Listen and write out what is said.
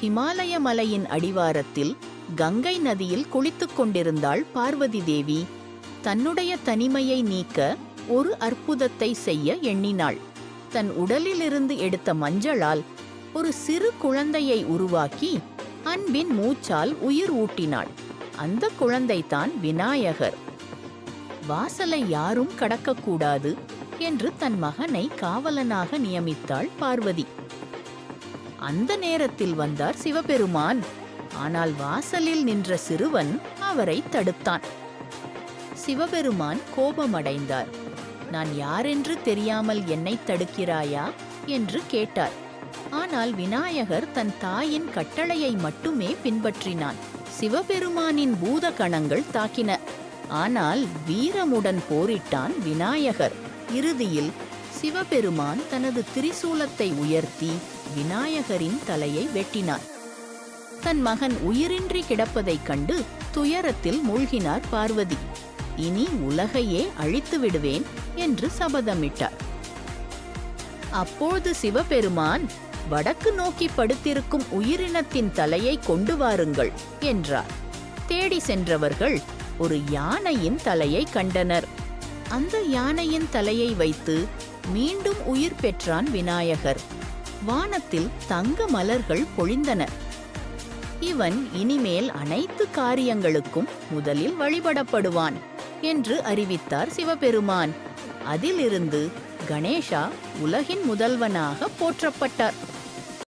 ஹிமாலய மலையின் அடிவாரத்தில் கங்கை நதியில் குளித்துக் கொண்டிருந்தாள் பார்வதி தேவி. தன்னுடைய தனிமையை நீக்க ஒரு அற்புதத்தை செய்ய எண்ணினாள். தன் உடலிலிருந்து எடுத்த மஞ்சளால் ஒரு சிறு குழந்தையை உருவாக்கி அன்பின் மூச்சால் உயிர் ஊட்டினாள். அந்த குழந்தைதான் விநாயகர். வாசலை யாரும் கடக்கக்கூடாது என்று தன் மகனை காவலனாக நியமித்தாள் பார்வதி. அந்த நேரத்தில் வந்தார் சிவபெருமான். ஆனால் வாசலில் நின்ற சிறுவன் அவரை தடுத்தான். சிவபெருமான் கோபமடைந்தார். நான் யாரென்று தெரியாமல் என்னை தடுக்கிறாயா என்று கேட்டார். ஆனால் விநாயகர் தன் தாயின் கட்டளையை மட்டுமே பின்பற்றினான். சிவபெருமானின் பூத கணங்கள் தாக்கின. ஆனால் வீரமுடன் போரிட்டான் விநாயகர். இறுதியில் சிவபெருமான் தனது திரிசூலத்தை உயர்த்தி விநாயகரின் தலையை வெட்டினார். தன் மகன் உயிரின்றி கிடப்பதைக் கண்டு துயரத்தில் மூழ்கினார் பார்வதி. இனி உலகையே அழித்து விடுவேன் என்று சபதமிட்டார். அப்போது சிவபெருமான், வடக்கு நோக்கி படுத்திருக்கும் உயிரினத்தின் தலையை கொண்டு வாருங்கள் என்றார். தேடி சென்றவர்கள் ஒரு யானையின் தலையை கண்டனர். அந்த யானையின் தலையை வைத்து மீண்டும் உயிர் பெற்றான் விநாயகர். வானத்தில் தங்க மலர்கள் பொழிந்தன. இவன் இனிமேல் அனைத்து காரியங்களுக்கும் முதலில் வழிபடப்படுவான் என்று அறிவித்தார் சிவபெருமான். அதிலிருந்து கணேசா உலகின் முதல்வனாக போற்றப்பட்டார்.